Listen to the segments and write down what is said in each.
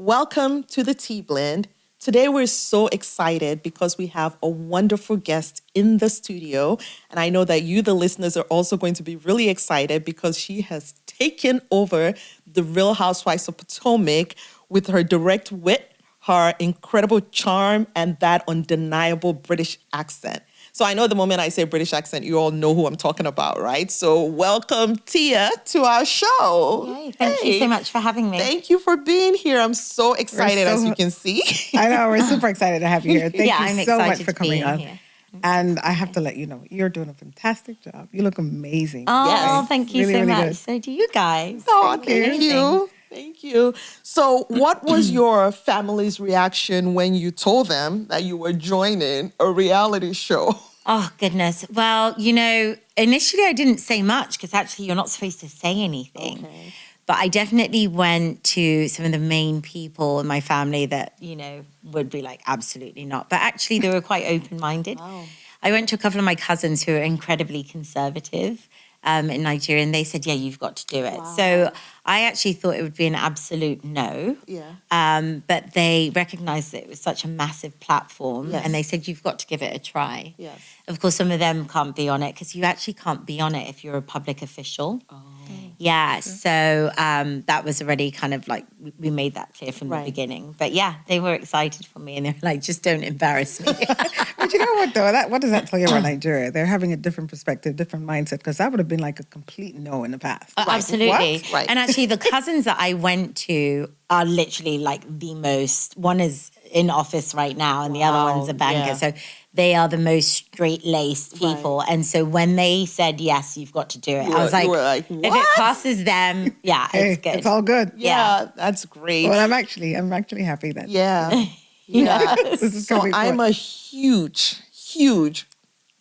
Welcome to the Tea Blend. Today we're so excited because we have a wonderful guest in the studio. And I know that you, the listeners, are also going to be really excited because she has taken over the Real Housewives of Potomac with her direct wit, her incredible charm, and that undeniable British accent. So I know the moment I say British accent, you all know who I'm talking about, right? So welcome, Tia, to our show. Yay, thank you so much for having me. Thank you for being here. I'm so excited, as you can see. I know, we're super excited to have you here. Thank I'm you so much excited for to be coming on. here. And I have to let you know, you're doing a fantastic job. You look amazing. Oh, Yes. thank you Really, so really much. good. So do you guys. Oh, thank Amazing. you. Thank you. So what was your family's reaction when you told them that you were joining a reality show? Oh, goodness. Well, initially I didn't say much because actually you're not supposed to say anything. Okay. But I definitely went to some of the main people in my family that, would be like, absolutely not. But actually they were quite open-minded. Wow. I went to a couple of my cousins who are incredibly conservative in Nigeria, and they said, yeah, you've got to do it. Wow. So I actually thought it would be an absolute no. Yeah. But they recognized that it was such a massive platform, Yes. and they said, you've got to give it a try. Yes. Of course, some of them can't be on it because you actually can't be on it if you're a public official. Oh. Yeah, so that was already kind of like, we made that clear from the Right. beginning. But yeah, they were excited for me and they were like, just don't embarrass me. But you know what, though? What does that tell you about Nigeria? They're having a different perspective, different mindset, because that would have been like a complete no in the past. Absolutely. What? Right. And actually the cousins that I went to are literally like the most, one is in office right now and the other Wow, one's a banker. yeah. So they are the most straight-laced people. Right. And so when they said, yes, you've got to do it, You I was like, were like, if it what? passes them, yeah, Hey, it's good. it's all good. Yeah, that's great. Well, I'm actually happy that Yeah. Yeah. this is So going to be I'm fun. a huge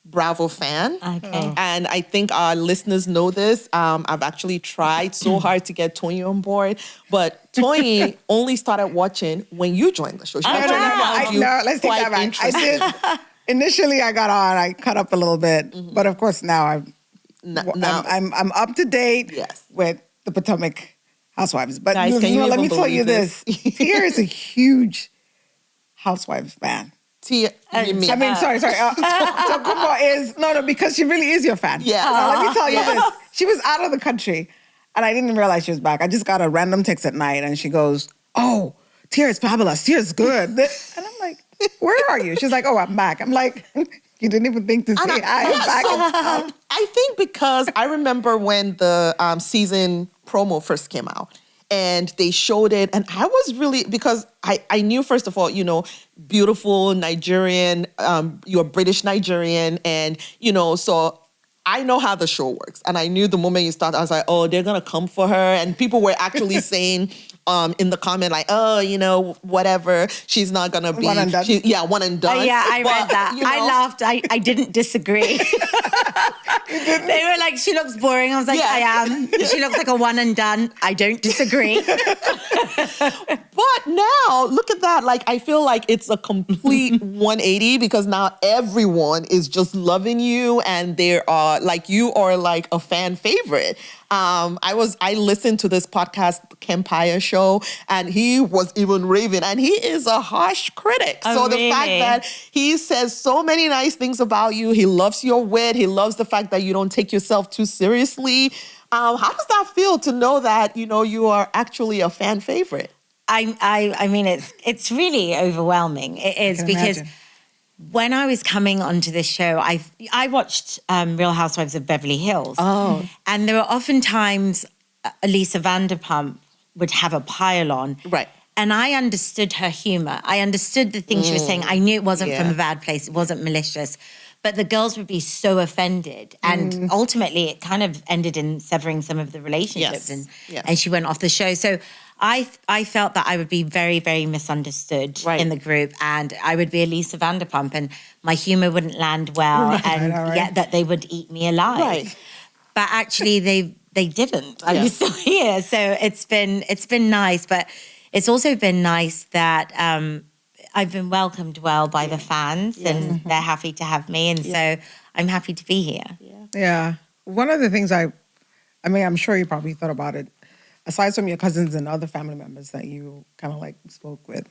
Bravo fan. Okay. And I think our listeners know this. I've actually tried so hard to get Tony on board, but Tony only started watching when you joined the show. She Oh, actually wow. found you let's take quite that back. I interesting. did. Initially, I got on. I cut up a little bit, but of course now Now, I'm up to date Yes. with the Potomac Housewives. But Guys, can you let me even tell you believe this: Tia is a huge Housewives fan. Tia, you mean? I mean, sorry. So Kumbo is no, because she really is your fan. Yes. Now, let me tell you Yes. this: she was out of the country, and I didn't realize she was back. I just got a random text at night, and she goes, "Oh, Tia is fabulous. Tia is good." And I'm like, "Where are you?" She's like, "Oh, I'm back." I'm like, "You didn't even think to say I am back." So, I think because I remember when the season promo first came out and they showed it, and I was really, because I knew, first of all, beautiful Nigerian, you're British Nigerian, and, so I know how the show works. And I knew the moment you started, I was like, oh, they're going to come for her. And people were actually saying in the comment, like, oh, whatever, she's not going to be. One and done. One and done. Yeah, I read But, that. I laughed. I didn't disagree. They were like, she looks boring. I was like, Yes. I am. She looks like a one and done. I don't disagree. But now, look at that. Like, I feel like it's a complete 180 because now everyone is just loving you and you are like a fan favorite. I listened to this podcast, Kempire Show, and he was even raving, and he is a harsh critic. Oh, so the really? fact that he says so many nice things about you, he loves your wit, he loves the fact that you don't take yourself too seriously. How does that feel to know that, you are actually a fan favorite? I mean, it's really overwhelming. It is can because imagine. when I was coming onto this show, I watched Real Housewives of Beverly Hills. Oh. And there were often times Elisa Vanderpump would have a pile on. Right. And I understood her humor. I understood the things she was saying. I knew it wasn't from Yeah. a bad place. It wasn't malicious. But the girls would be so offended. And ultimately, it kind of ended in severing some of the relationships. Yes. Yes. And she went off the show. So I felt that I would be very, very misunderstood Right. in the group. And I would be Elisa Vanderpump. And my humor wouldn't land well. Right, and all right. yet that they would eat me alive. Right. But actually, they didn't. I'm Yes. still here. So it's been nice. But it's also been nice that I've been welcomed well by the fans and they're happy to have me. And so I'm happy to be here. Yeah. One of the things I'm sure you probably thought about it. aside from your cousins and other family members that you kind of like spoke with,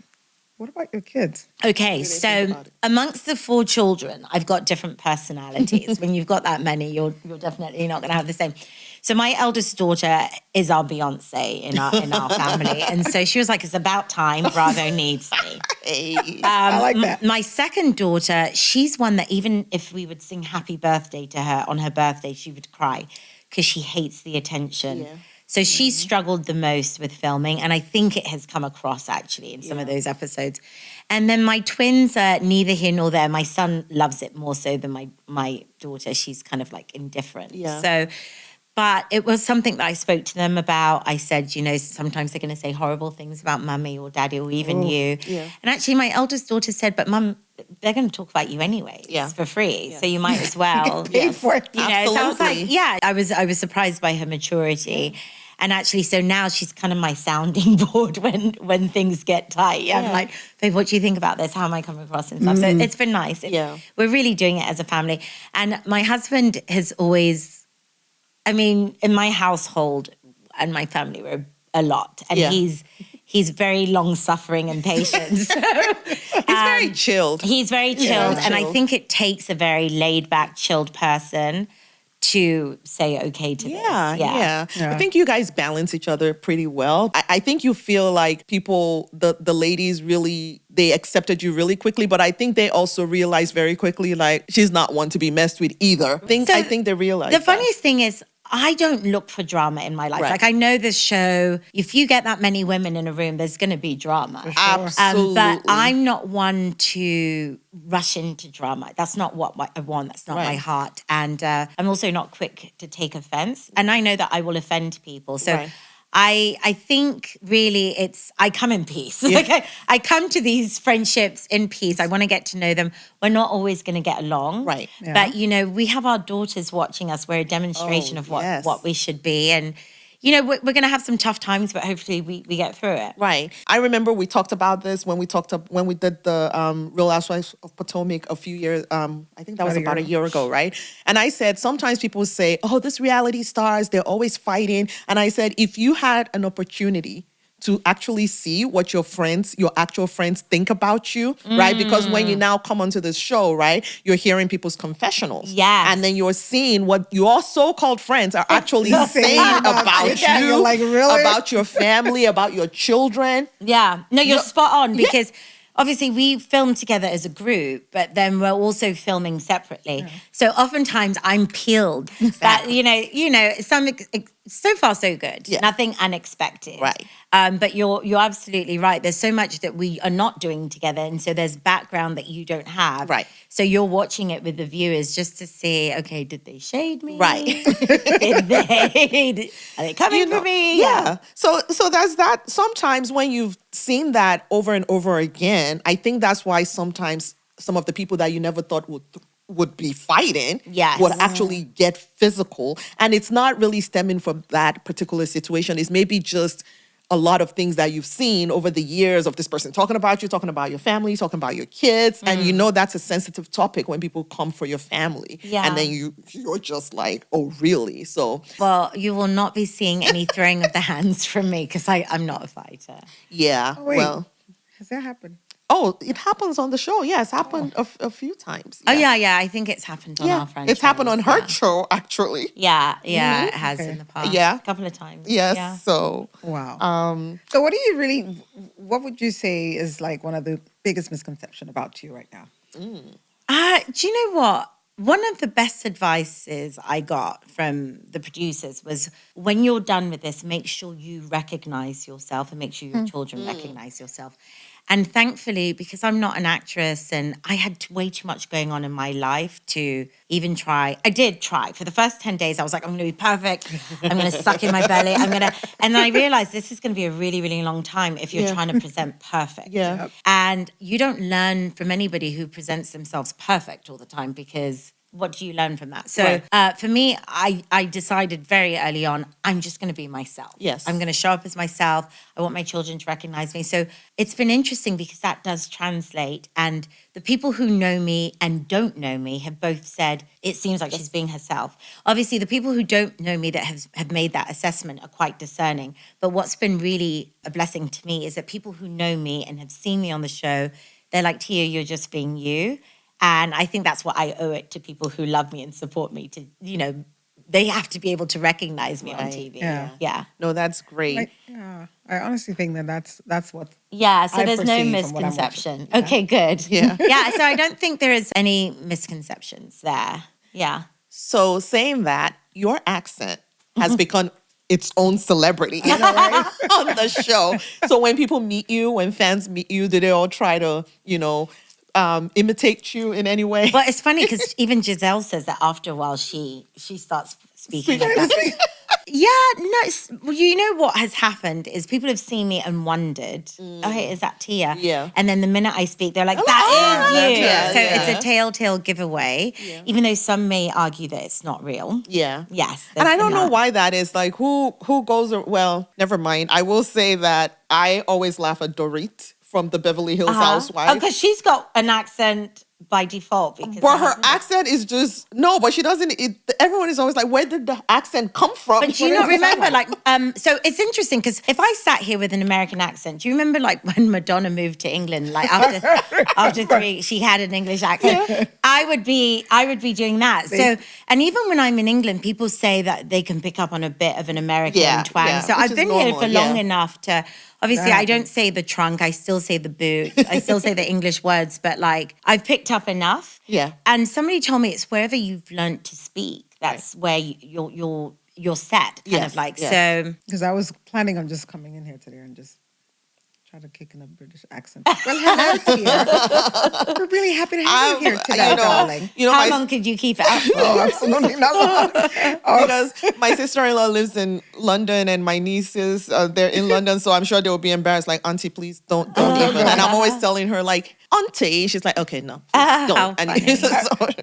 what about your kids? Okay, think so about it? amongst the 4 children, I've got different personalities. When you've got that many, you're definitely not going to have the same. So my eldest daughter is our Beyonce in our family, and so she was like, "It's about time. Bravo needs me." Hey. I like that. My second daughter, she's one that even if we would sing happy birthday to her on her birthday, she would cry because she hates the attention. Yeah. So she struggled the most with filming, and I think it has come across actually in some of those episodes. And then my twins are neither here nor there. My son loves it more so than my daughter. She's kind of like indifferent. Yeah. So, but it was something that I spoke to them about. I said, you know, sometimes they're going to say horrible things about mummy or daddy or even you. Yeah. And actually, my eldest daughter said, but mum, they're going to talk about you anyway for free. So you might as well. Paid for it. You know, so I was like, Absolutely. yeah, I was surprised by her maturity. And actually, so now she's kind of my sounding board when things get tight. I'm like, babe, what do you think about this? How am I coming across and stuff? So it's been nice. We're really doing it as a family. And my husband has always, I mean, in my household and my family, we're a lot. And he's very long-suffering and patient. So, He's very chilled. he's very chilled. And I chilled. think it takes a very laid-back, chilled person to say okay to this. Yeah. I think you guys balance each other pretty well. I think you feel like people, the ladies really, they accepted you really quickly, but I think they also realized very quickly, like, she's not one to be messed with either. I think they realized The that. funniest thing is, I don't look for drama in my life. Right. Like, I know this show, if you get that many women in a room, there's going to be drama. Absolutely. But I'm not one to rush into drama. That's not what I want. That's not my heart. And I'm also not quick to take offense. And I know that I will offend people. So Right. I think really I come in peace. Like I come to these friendships in peace. I want to get to know them. We're not always going to get along. Right. Yeah. But, you know, we have our daughters watching us. We're a demonstration of what we should be. And, you know, we're going to have some tough times, but hopefully we get through it. Right. I remember we talked about this when we did the Real Housewives of Potomac a few years. I think that was about a year ago, right? And I said sometimes people say, "Oh, this reality stars, they're always fighting." And I said, if you had an opportunity to actually see what your actual friends think about you, right? Because when you now come onto this show, right, you're hearing people's confessionals. Yes. And then you're seeing what your so-called friends are actually saying about you, Yeah, you're like, really? about your family, about your children. Yeah. No, you're spot on because obviously we film together as a group, but then we're also filming separately. So oftentimes I'm peeled. That, you know, so far so good. Yeah. Nothing unexpected. Right. But you're absolutely right. There's so much that we are not doing together. And so there's background that you don't have. Right. So you're watching it with the viewers just to see, okay, did they shade me? Right. Are they coming for me? Yeah. So there's that. Sometimes when you've seen that over and over again, I think that's why sometimes some of the people that you never thought would be fighting would actually get physical. And it's not really stemming from that particular situation. It's maybe just a lot of things that you've seen over the years of this person talking about you, talking about your family, talking about your kids. And you know that's a sensitive topic when people come for your family. Yeah. And then you're just like, oh, really? So, Well, you will not be seeing any throwing of the hands from me because I'm not a fighter. yeah. Oh, wait. Well, Has that happened? oh, it happens on the show. Yeah, it's happened a few times. Oh, yeah. I think it's happened on our franchise. It's happened on her show, actually. Yeah, it has in the past. Yeah. A couple of times. Yes. Yeah. So, Wow. So what would you say is like one of the biggest misconceptions about you right now? Do you know what? One of the best advices I got from the producers was when you're done with this, make sure you recognize yourself and make sure your children recognize yourself. And thankfully, because I'm not an actress and I had way too much going on in my life to even try. I did try. For the first 10 days, I was like, I'm going to be perfect. I'm going to suck in my belly. And then I realized this is going to be a really, really long time if you're trying to present perfect. Yeah. And you don't learn from anybody who presents themselves perfect all the time because what do you learn from that? So for me, I decided very early on, I'm just going to be myself. Yes. I'm going to show up as myself. I want my children to recognize me. So it's been interesting because that does translate. And the people who know me and don't know me have both said, it seems like she's being herself. Obviously, the people who don't know me that have made that assessment are quite discerning. But what's been really a blessing to me is that people who know me and have seen me on the show, they're like, Tia, you're just being you. And I think that's what I owe it to people who love me and support me to, they have to be able to recognize me on TV. Yeah. No, that's great. I honestly think that that's what. Yeah, so I there's no perceive from what I'm misconception. watching. Okay, good. Yeah. Yeah, so I don't think there is any misconceptions there. Yeah. So saying that, your accent has become its own celebrity on the show. So when people meet you, when fans meet you, do they all try to, imitate you in any way? Well, it's funny because even Giselle says that after a while she starts speaking like that. Yeah, no, you know what has happened is people have seen me and wondered, oh, hey, is that Tia? Yeah. And then the minute I speak, they're like, that is you. yeah, So yeah. it's a telltale giveaway, even though some may argue that it's not real. Yeah. Yes. And I there's don't been know that. why that is. Like, who goes, well, never mind. I will say that I always laugh at Dorit from the Beverly Hills Housewives. Oh, because she's got an accent by default. Because But her accent is just, no, but she doesn't, everyone is always like, where did the accent come from? But do you not remember, so it's interesting because if I sat here with an American accent, do you remember like when Madonna moved to England, like after 3, she had an English accent. Yeah. I would be doing that. So, and even when I'm in England, people say that they can pick up on a bit of an American twang. Yeah, so I've been here for long enough to, obviously I don't say the trunk, I still say the boot, I still say the English words, but like I've picked up enough. Yeah. And somebody told me it's wherever you've learned to speak. That's where you're set, kind of like. Yes. So Because I was planning on just coming in here today and just try to kick in a British accent. Well, hello, Tia. We're really happy to have you here today, darling. how long could you keep it up for? Oh, absolutely not long. Because my sister-in-law lives in London and my nieces, they're in London, so I'm sure they will be embarrassed. Like, Auntie, please don't even. And I'm always telling her, like, Auntie. She's like, okay, no, please don't. And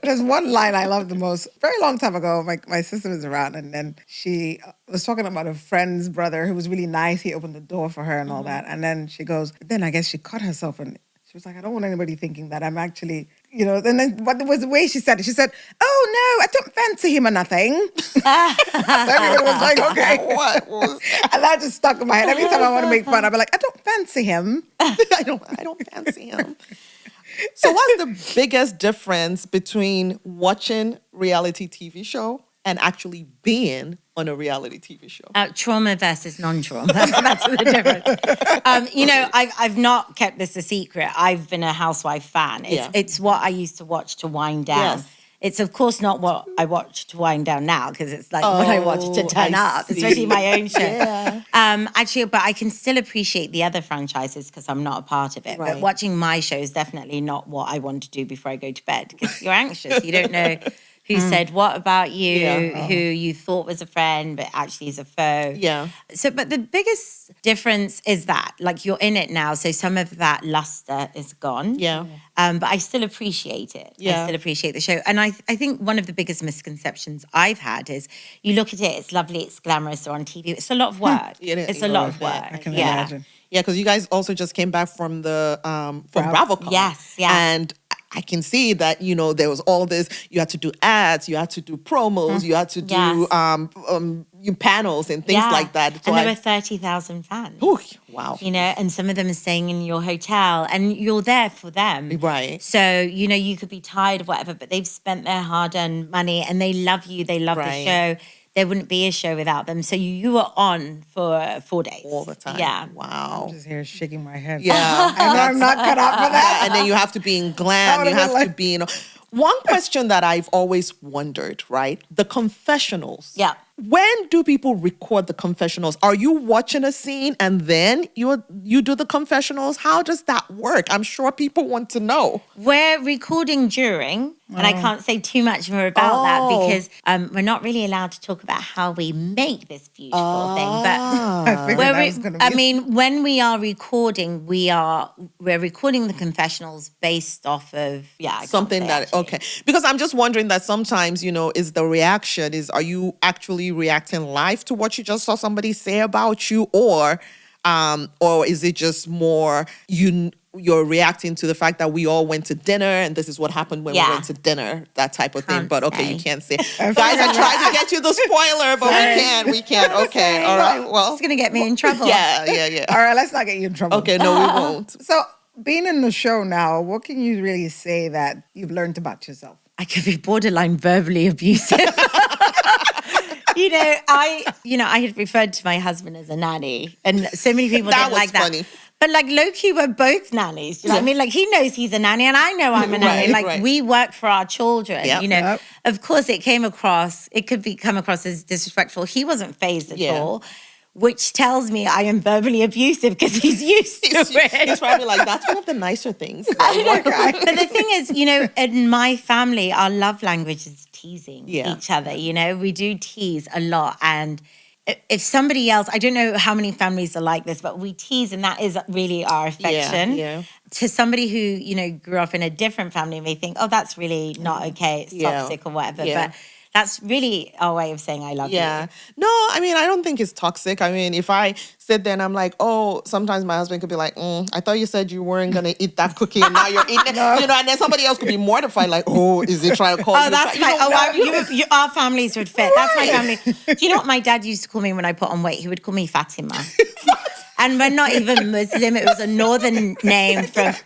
There's one line I love the most. Very long time ago, my sister was around, and then she was talking about a friend's brother who was really nice. He opened the door for her and all that. And then she goes, then I guess she cut herself, and she was like, I don't want anybody thinking that I'm actually, and then what was the way she said it? She said, oh no, I don't fancy him or nothing. So everybody was like, okay. What was that? And that just stuck in my head. Every time I want to make fun, I'll be like, I don't fancy him. I don't fancy him. So what's the biggest difference between watching reality TV show and actually being on a reality TV show? Trauma versus non-trauma. That's the difference. I've not kept this a secret. I've been a housewife fan. It's what I used to watch to wind down. Yes. It's, of course, not what I watch to wind down now because it's like what I watch to turn I up, see. especially my own show. Yeah. Actually, but I can still appreciate the other franchises because I'm not a part of it. Right. But watching my show is definitely not what I want to do before I go to bed because you're anxious. You don't know who said what about you, who you thought was a friend, but actually is a foe. Yeah. So, but the biggest difference is that, like, you're in it now, so some of that luster is gone. Yeah. But I still appreciate it. Yeah. I still appreciate the show. And I think one of the biggest misconceptions I've had is you look at it, it's lovely, it's glamorous, or on TV. It's a lot of work. It is. It's a lot of work. I can imagine. Yeah, because you guys also just came back from the from BravoCon. Yes, yeah. And I can see that, there was all this, you had to do ads, you had to do promos, you had to do panels and things like that. So And there were 30,000 fans. Ooh, wow. And some of them are staying in your hotel and you're there for them. Right. So, you could be tired of whatever, but they've spent their hard-earned money and they love you, they love the show. There wouldn't be a show without them. So you were on for 4 days. All the time. Yeah. Wow. I'm just here shaking my head. Yeah. I'm not cut out for that. And then you have to be in glam. You have to be in... One question that I've always wondered, right? The confessionals. Yeah. When do people record the confessionals? Are you watching a scene and then you do the confessionals? How does that work? I'm sure people want to know. We're recording during, and I can't say too much more about that because we're not really allowed to talk about how we make this beautiful thing. But I figured that was going to be. I mean, when we are recording, we're recording the confessionals based off of Something that okay, because I'm just wondering that sometimes is the reaction are you actually reacting live to what you just saw somebody say about you, or is it just more you're reacting to the fact that we all went to dinner and this is what happened when we went to dinner, that type of thing. But okay, you can't say. Guys, I tried to get you the spoiler, but we can't. Okay, all right. Well, it's gonna get me in trouble. Yeah. All right, let's not get you in trouble. Okay, no, we won't. So, being in the show now, what can you really say that you've learned about yourself? I could be borderline verbally abusive. I had referred to my husband as a nanny, and so many people didn't like that. Funny. But low-key, we're both nannies. You know what I mean? Like, he knows he's a nanny, and I know I'm a nanny. Right. We work for our children. Yep. Yep. Of course, it come across as disrespectful. He wasn't fazed at all, which tells me I am verbally abusive because he's used to it. He's probably like, that's one of the nicer things. I know. But the thing is, in my family, our love language is teasing each other. We do tease a lot. And if somebody else, I don't know how many families are like this, but we tease, and that is really our affection. Yeah. To somebody who, grew up in a different family may think, oh, that's really not okay. It's toxic or whatever. Yeah. But that's really our way of saying I love you. No, I mean, I don't think it's toxic. I mean, if I sit there and I'm like, oh, sometimes my husband could be like, I thought you said you weren't going to eat that cookie and now you're eating it. And then somebody else could be mortified like, oh, is he trying to call you? Oh, that's our families would fit. That's my family. Do you know what my dad used to call me when I put on weight? He would call me Fatima. And we're not even Muslim. It was a northern name from,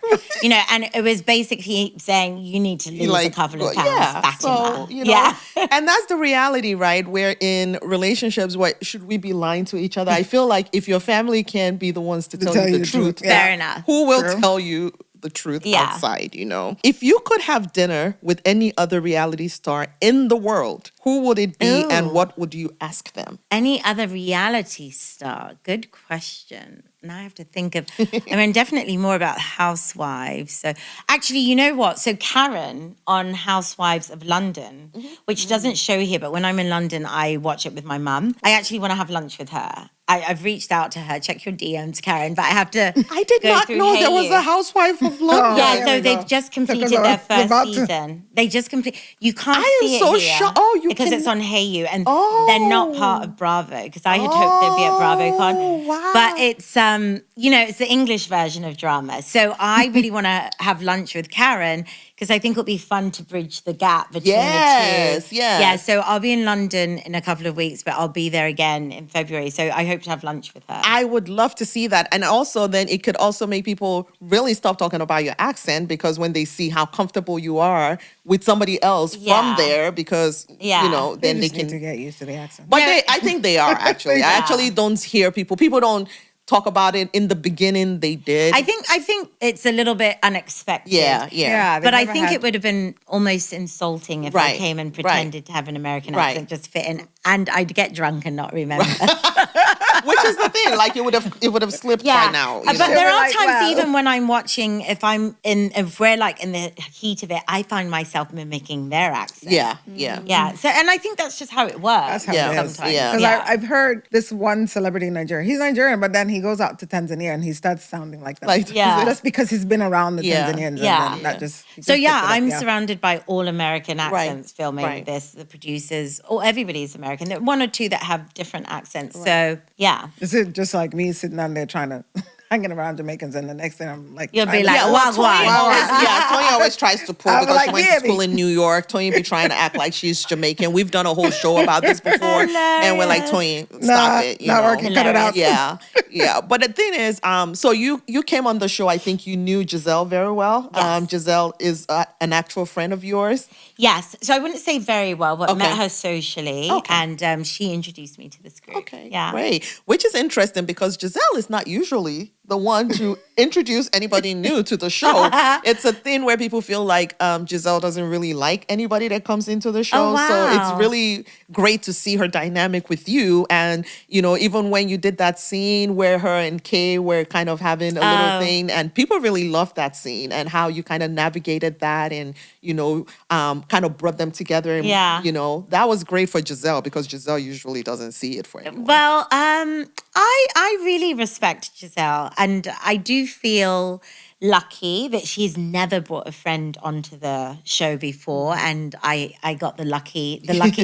and it was basically saying you need to lose a couple of pounds. Fatima. So, and that's the reality, right? Where in relationships, what should we be lying to each other? I feel like if your family can be the ones to tell you the truth, fair enough. Who will tell you the truth outside, If you could have dinner with any other reality star in the world, who would it be and what would you ask them? Any other reality star? Good question. Now I have to think of, definitely more about Housewives. So actually, you know what? So Karen on Housewives of London, which doesn't show here, but when I'm in London, I watch it with my mum. I actually want to have lunch with her. I've reached out to her. Check your DMs, Karen. But I have to. I did not know there was a Housewife of London. Yeah, so they've just completed their first season. They just complete. You can't see it here. I am so shocked. Oh, because it's on Hey You, and they're not part of Bravo. Because I had hoped they'd be at BravoCon. Wow. But it's it's the English version of drama. So I really want to have lunch with Karen because I think it'll be fun to bridge the gap between the two. Yes. Yeah, so I'll be in London in a couple of weeks, but I'll be there again in February. So I hope to have lunch with her. I would love to see that. And also then it could also make people really stop talking about your accent because when they see how comfortable you are with somebody else from there, because, then they can need to get used to the accent. But I think they are actually. I actually don't hear people don't talk about it in the beginning. They did. I think it's a little bit unexpected. Yeah. But I think it would have been almost insulting if I came and pretended to have an American accent just fit in, and I'd get drunk and not remember. Which is the thing, like it would have slipped by now. But there are times even when I'm watching, if we're like in the heat of it, I find myself mimicking their accent. Yeah. So, and I think that's just how it works. That's how it is. Sometimes. Because I've heard this one celebrity in Nigeria. He's Nigerian, but then he goes out to Tanzania and he starts sounding like them. Just because he's been around the Tanzanians. Yeah. And that just I'm surrounded by all American accents filming this. The producers, everybody's American. There are one or two that have different accents. So yeah. Is it just like me sitting down there trying to hanging around Jamaicans, and the next thing I'm like, you'll be like, Tony always tries to pull because she went to school in New York. Tony be trying to act like she's Jamaican. We've done a whole show about this before, and we're like, Tony, stop it. Not working. Cut it out. Yeah. But the thing is, so you came on the show. I think you knew Giselle very well. Yes. Giselle is an actual friend of yours. Yes. So I wouldn't say very well, but met her socially, and she introduced me to this group. Okay. Yeah. Great. Which is interesting because Giselle is not usually the one to introduce anybody new to the show. It's a thing where people feel like Giselle doesn't really like anybody that comes into the show. wow. So it's really great to see her dynamic with you. And, even when you did that scene where her and Kay were kind of having a little thing, and people really loved that scene and how you kind of navigated that and, kind of brought them together. And, Yeah. that was great for Giselle because Giselle usually doesn't see it for anyone. Well, I really respect Giselle, and I do feel lucky that she's never brought a friend onto the show before, and I got the lucky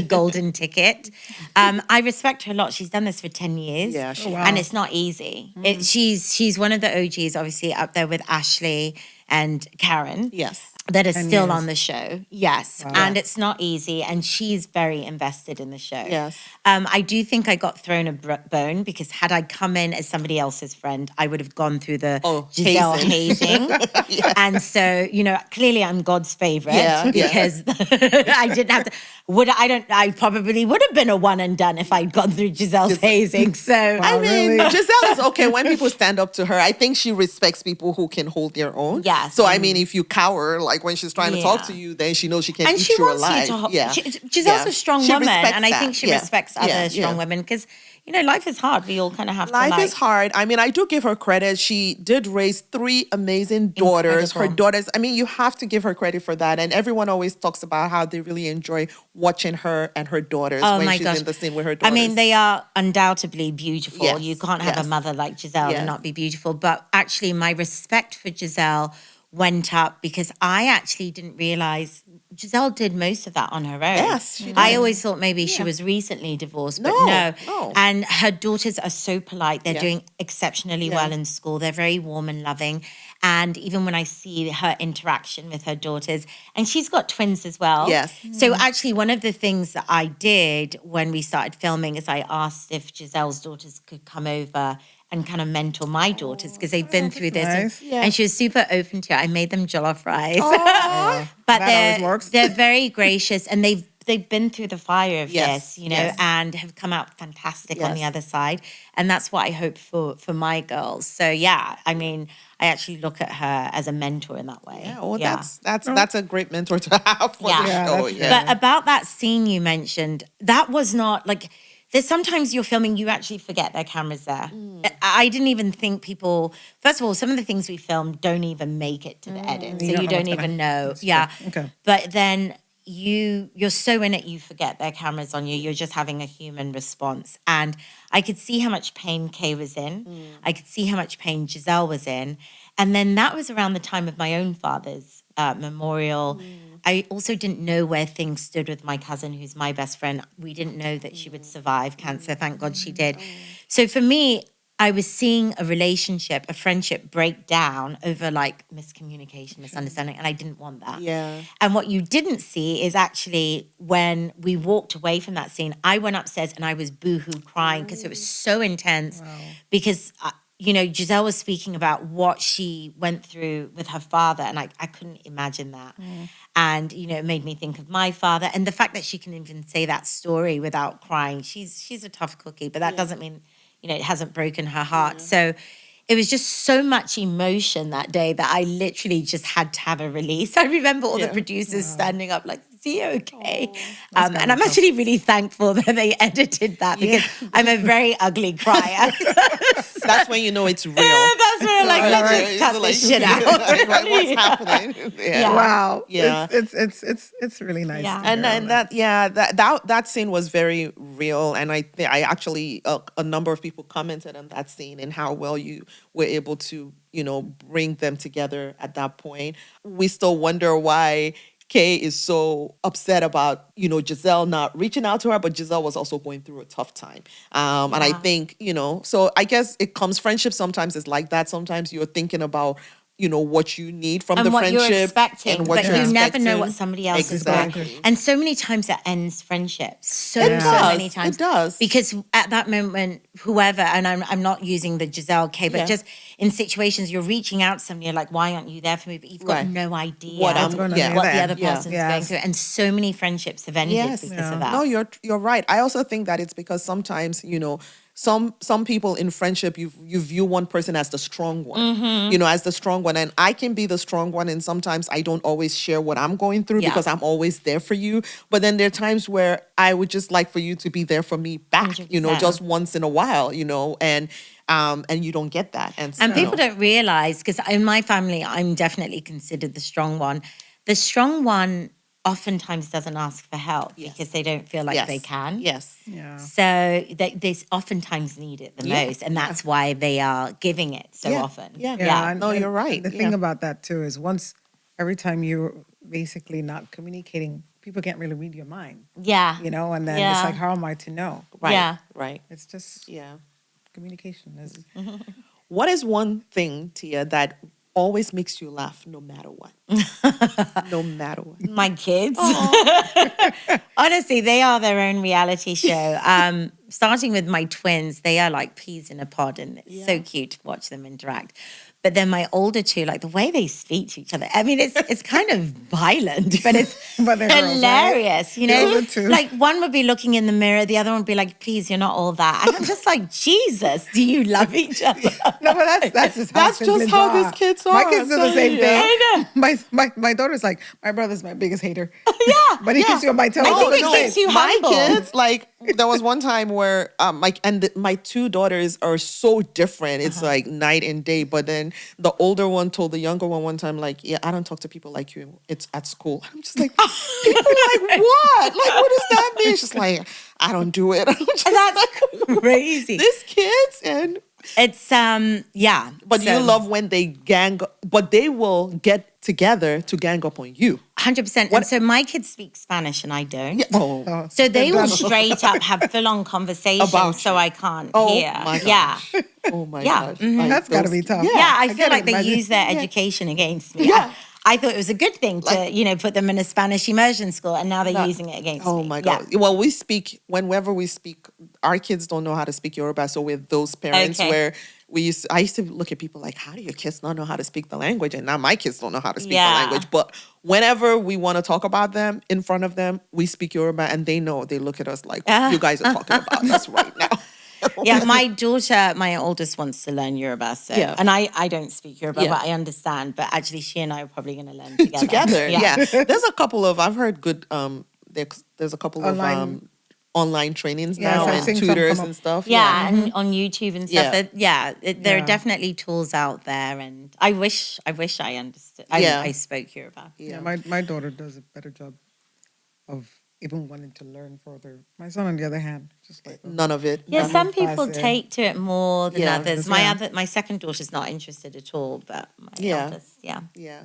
golden ticket. I respect her a lot. She's done this for 10 years. Yeah, she and it's not easy. She's one of the OGs, obviously up there with Ashley and Karen. Yes. That is 10 still years. on the show. Yes. And it's not easy. And she's very invested in the show. Yes. I do think I got thrown a bone because had I come in as somebody else's friend, I would have gone through the Giselle hazing. And so, clearly I'm God's favorite because I didn't have to. I probably would have been a one and done if I'd gone through Giselle's hazing. So, I mean, really? Giselle is okay when people stand up to her. I think she respects people who can hold their own. Yes. So, I mean, if you cower, like when she's trying to talk to you, then she knows she can't and eat she you wants alive. you to. Giselle's a strong She woman, respects and I that. think she Yeah. respects other strong women because life is hard. We all kind of have Life to. is hard. I mean, I do give her credit. She did raise 3 amazing daughters. Her Incredible. daughters, I mean, you have to give her credit for that. And everyone always talks about how they really enjoy watching her and her daughters Oh when my she's gosh. in the scene with her daughters. I mean, they are undoubtedly beautiful. Yes, You can't have yes. a mother like Giselle Yes. and not be beautiful. But actually, my respect for Giselle went up because I actually didn't realize Giselle did most of that on her own. Yes, she I did. always thought maybe she was recently divorced, but No. And her daughters are so polite. They're Yeah. doing exceptionally Yeah. well in school. They're very warm and loving. And even when I see her interaction with her daughters, and she's got twins as well. Yes. So actually, one of the things that I did when we started filming is I asked if Giselle's daughters could come over and kind of mentor my daughters because they've been through this. nice. And she was super open to it. I made them jollof rice. But That always works. they're very gracious and they've been through the fire of Yes, this, yes. and have come out fantastic on the Yes. other side. And that's what I hope for my girls. So I mean, I actually look at her as a mentor in that way. Yeah, well, that's a great mentor to have for Yeah. the Yeah, show. that's Yeah. But about that scene you mentioned, that was not like there's sometimes you're filming, you actually forget their camera's there. I didn't even think people, first of all, some of the things we filmed don't even make it to the edit. So you don't even know. Yeah. Okay. But then you're so in it, you forget their cameras on you. You're just having a human response. And I could see how much pain Kay was in. I could see how much pain Giselle was in. And then that was around the time of my own father's memorial. I also didn't know where things stood with my cousin, who's my best friend. We didn't know that she would survive cancer. Thank God she did. So for me, I was seeing a relationship, a friendship break down over like miscommunication, misunderstanding, and I didn't want that. Yeah. And what you didn't see is actually when we walked away from that scene, I went upstairs and I was boohoo crying because it was so intense because Giselle was speaking about what she went through with her father, and I couldn't imagine that. And, it made me think of my father. And the fact that she can even say that story without crying, she's a tough cookie, but that doesn't mean, it hasn't broken her heart. So it was just so much emotion that day that I literally just had to have a release. I remember all the producers standing up like, is he okay? And I'm actually really thankful that they edited that because I'm a very ugly crier. That's when you know it's real. That's when I'm like, let's just cut Like, this shit out. like, what's happening? Yeah. Wow. Yeah. It's really nice. Yeah. to hear all That scene was very real, and I actually a number of people commented on that scene and how well you were able to bring them together at that point. We still wonder why Kay is so upset about, Giselle not reaching out to her, but Giselle was also going through a tough time. And I think, so I guess friendship sometimes is like that. Sometimes you're thinking about, what you need from the and what friendship. you're expecting, and what but you're you never know expecting. what somebody else Exactly. is going. And so many times that ends friendships. So It so does. many times. It does. Because at that moment, whoever, and I'm not using the Giselle K, but just in situations you're reaching out to somebody, you're like, why aren't you there for me? But you've got Right. no idea What what, I'm- the yeah. other person's going through. And so many friendships have ended because of that. No, you're right. I also think that it's because sometimes, some people in friendship, you view one person as the strong one, as the strong one. And I can be the strong one. And sometimes I don't always share what I'm going through because I'm always there for you. But then there are times where I would just like for you to be there for me back, 100%. just once in a while, and you don't get that. And people don't realize, because in my family, I'm definitely considered the strong one. The strong one oftentimes doesn't ask for help because they don't feel like they can. Yes. Yeah. So they oftentimes need it the most. And that's why they are giving it so often. Yeah. No, you're right. The thing about that too is every time you're basically not communicating, people can't really read your mind. Yeah. And then it's like, how am I to know? Right. Yeah. Right. It's just communication. What is one thing, Tia, that always makes you laugh no matter what? No matter what. My kids. Honestly, they are their own reality show. Starting with my twins, they are like peas in a pod, and it's so cute to watch them interact. But then my older two, like the way they speak to each other, I mean, it's kind of violent, but it's But they're girls, hilarious, right? The older two. Like one would be looking in the mirror, the other one would be like, please, you're not all that. And I'm just like, Jesus, do you love each other? No, but that's just how siblings how are. these kids are. My kids do the same thing. I know. My daughter's like, my brother's my biggest hater. Yeah. But he keeps you on my toes. I think it no, keeps you my humble. kids, like, there was one time where my two daughters are so different. It's like night and day. But then the older one told the younger one time, like, yeah, I don't talk to people like you. It's at school. I'm just like, people like what? Like, what does that mean? She's like, I don't do it. I'm just That's crazy. These kids and It's yeah. but you love when they but they will get together to gang up on you. 100%. And so my kids speak Spanish and I don't. Oh, So they will straight up have full-on conversations About so I can't oh hear. my Yeah. gosh. Oh my Yeah. gosh. Like That's got to those- be tough. Yeah, I I feel can like they imagine. use their education against me. Yeah. I thought it was a good thing to, put them in a Spanish immersion school, and now they're using it against me. Oh my God. Well, we speak, whenever we speak, our kids don't know how to speak Yoruba. So we're those parents Okay. where I used to look at people like, how do your kids not know how to speak the language? And now my kids don't know how to speak the Yeah. language. But whenever we want to talk about them in front of them, we speak Yoruba and they know. They look at us like, you guys are talking about us right now. Yeah, my daughter, my oldest, wwants to learn Yoruba. So, Yeah. and I don't speak Yoruba, Yeah. but I understand. But actually, she and I are probably going to learn together. Together. Yeah. There's a couple of, I've heard good, there's a couple Online- of online trainings Yes, now I've and seen some tutors come up. and stuff. Yeah, and on YouTube and stuff. Yeah. There are Yeah. definitely tools out there, and I wish I understood. Yeah. I spoke Yoruba. Yeah, my daughter does a better job of even wanting to learn further. My son, on the other hand, just like None of it. Yeah, None some of people passive. take to it more than Yeah, others. yeah. My second daughter's not interested at all, but my Yeah. eldest, yeah. Yeah.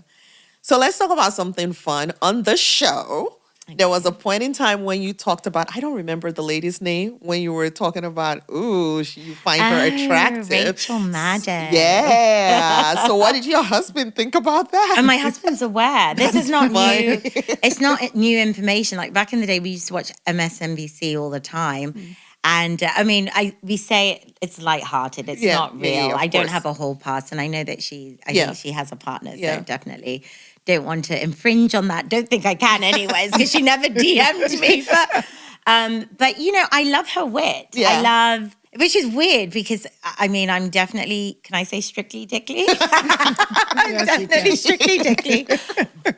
So let's talk about something fun on the show. There was a point in time when you talked about, I don't remember the lady's name, when you were talking about, you find her attractive. Rachel Maddow. Yeah. So what did your husband think about that? And my husband's aware. This is not funny. new. It's not new information. Like back in the day, we used to watch MSNBC all the time. And we say it's lighthearted. It's Yeah, not real. of I don't course. have a whole past. And I know that I Yeah. think she has a partner. So Yeah. definitely don't want to infringe on that. Don't think I can anyways, because she never DM'd me. But I love her wit. Yeah. Which is weird because, I'm definitely, can I say strictly dickly? I'm Yes, you definitely can. strictly dickly. But,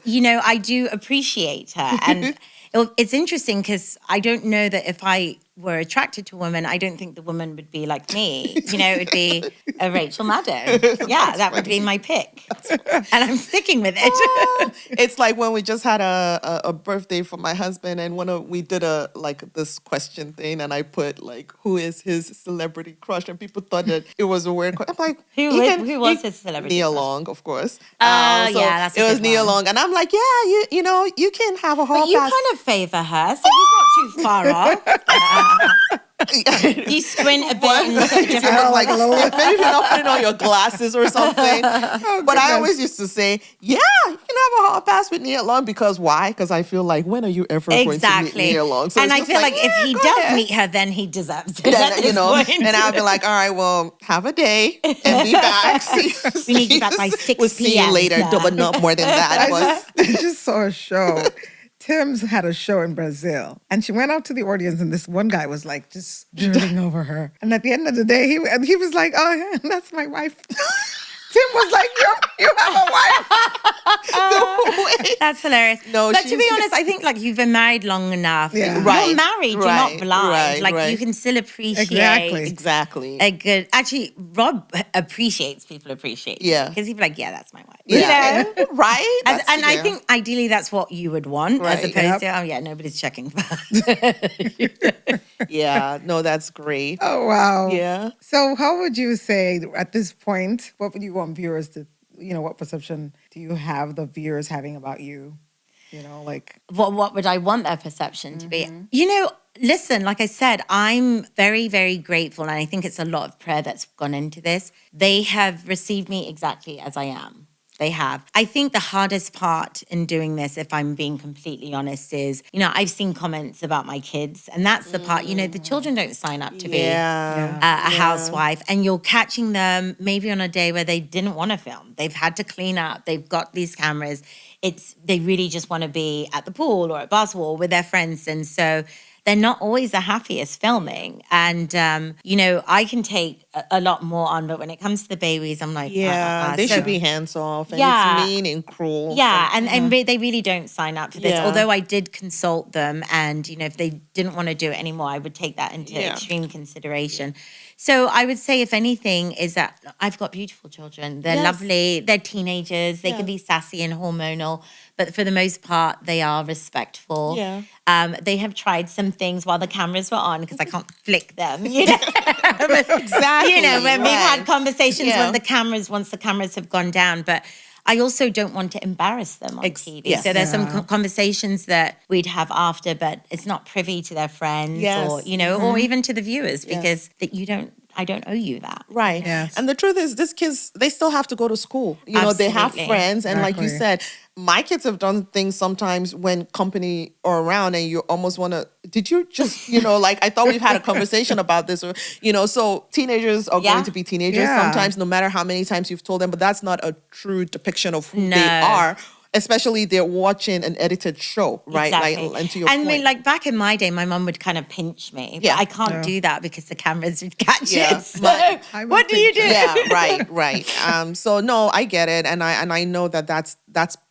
I do appreciate her. And it's interesting because I don't know that if I were attracted to a woman, I don't think the woman would be like me. It would be a Rachel Maddow. Yeah, that would be my pick. And I'm sticking with it. It's like when we just had a birthday for my husband, and we did this question thing, and I put like, who is his celebrity crush, and people thought that it was a weird question. I'm like, Who was his celebrity Nia crush? Long, of course. Yeah, that's a it was good Nia one. Long, and I'm like, yeah, you can have a whole But you pass. kind of favor her, so he's not too far off. You squint a bit and look at different. I like a little. Maybe if you're not putting on your glasses or something. But I goodness. always used to say, yeah, you can have a hall pass with Nia Long, because why? Because I feel like, when are you ever going to meet Exactly. Nia Long? So And it's I just feel like if yeah, he go does ahead. meet her, then he deserves it. Then, at this point. and I'll be like, all right, well, have a day and be back. We need you back by 6 We'll see you p.m., later, sir. but not more than that. But I just saw a show. Tim's had a show in Brazil, and she went out to the audience, and this one guy was like just drooling over her. And at the end of the day, he was like, "Oh, yeah, that's my wife." Tim was like, "You have a wife." No way. That's hilarious. No, but to be she's- honest, I think like you've been married long enough. Yeah. You're Right, married. You're right, not blind. right. You can still appreciate Exactly. Exactly. a good. Actually, Rob appreciates people appreciate. Yeah. Because he'd be like, "Yeah, that's my wife." Yeah. You know? Right? And That's- I yeah. think ideally that's what you would want, as Right. opposed to, oh yeah, nobody's checking first. Yeah. No, that's great. Oh, wow. Yeah. So how would you say at this point, what would you want viewers to, what perception do you have the viewers having about you? Like. What would I want their perception to be? Listen, like I said, I'm very, very grateful. And I think it's a lot of prayer that's gone into this. They have received me exactly as I am. They have. I think the hardest part in doing this, if I'm being completely honest, is, I've seen comments about my kids. And that's the part, the children don't sign up to be a housewife. And you're catching them maybe on a day where they didn't want to film. They've had to clean up. They've got these cameras. They really just want to be at the pool or at basketball with their friends. And so they're not always the happiest filming. And, I can take a lot more on, but when it comes to the babies, I'm like, They So- should be hands off. And Yeah. it's mean and cruel. Yeah, and they really don't sign up for this. Yeah. Although I did consult them, and if they didn't want to do it anymore, I would take that into Yeah. extreme consideration. So I would say, if anything, is that I've got beautiful children. They're Yes. lovely. They're teenagers. They can be sassy and hormonal, but for the most part, they are respectful. Yeah. They have tried some things while the cameras were on because I can't flick them. Exactly. When we've had conversations Yeah. once the cameras have gone down, but I also don't want to embarrass them on TV. yes. So there's some conversations that we'd have after, but it's not privy to their friends Yes. or, or even to the viewers because I don't owe you that. Right. Yes. And the truth is, these kids, they still have to go to school. They have Absolutely. friends. And like you Exactly. said, my kids have done things sometimes when company are around and you almost want to, did you just, I thought we've had a conversation about this, or, so teenagers are Yeah. going to be teenagers Yeah. sometimes, no matter how many times you've told them, but that's not a true depiction of who No. they are. Especially they're watching an edited show, right? Exactly. Like, and to your I point. mean, like back in my day, my mum would kind of pinch me. Yeah. But I can't do that because the cameras would catch Yeah. it. So I would what do you do? Yeah, right. So no, I get it, and I know that's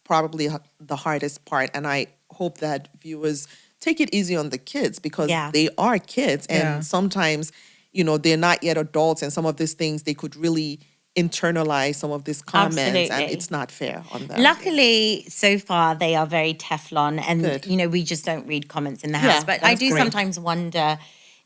probably the hardest part, and I hope that viewers take it easy on the kids because Yeah. they are kids, and Yeah. sometimes they're not yet adults, and some of these things they could really internalize some of these comments, and Absolutely. it's not fair on them. Luckily, so far they are very Teflon, and Good. we just don't read comments in the Yeah, house. But I that's do great. sometimes wonder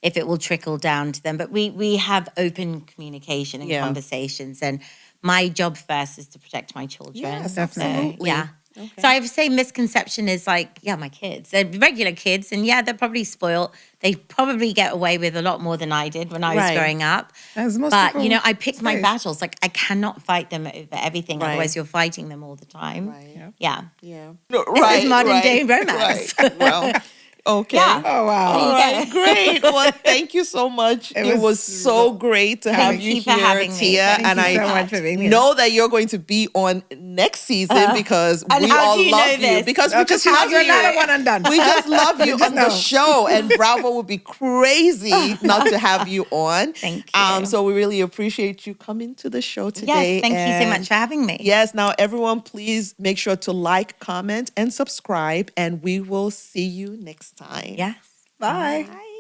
if it will trickle down to them. But we have open communication and Yeah. conversations, and my job first is to protect my children. Yes, So, absolutely. yeah. Okay. So I would say misconception is like, my kids. They're regular kids, and they're probably spoiled. They probably get away with a lot more than I did when I was Right. growing up. As most But, people I pick my say. battles. Like, I cannot fight them over everything. Right. Otherwise, you're fighting them all the time. Right. Yeah. Yeah. This is modern day romance. Right. Well, okay. Yeah. Oh, wow. All right, great. Well, thank you so much. It was was so great to have you you for here, having me. Tia. Thank and you I so much for being here. know that you're going to be on next season because And we how all do you love know you. this? Because we just Because love you're you. not a one and done. We just love you Just on the know. show, and Bravo would be crazy not to have you on. Thank you. So we really appreciate you coming to the show today. Yes, thank you so and- much for having me. Yes, now everyone, please make sure to like, comment, and subscribe, and we will see you next time. Yes. Bye. Bye.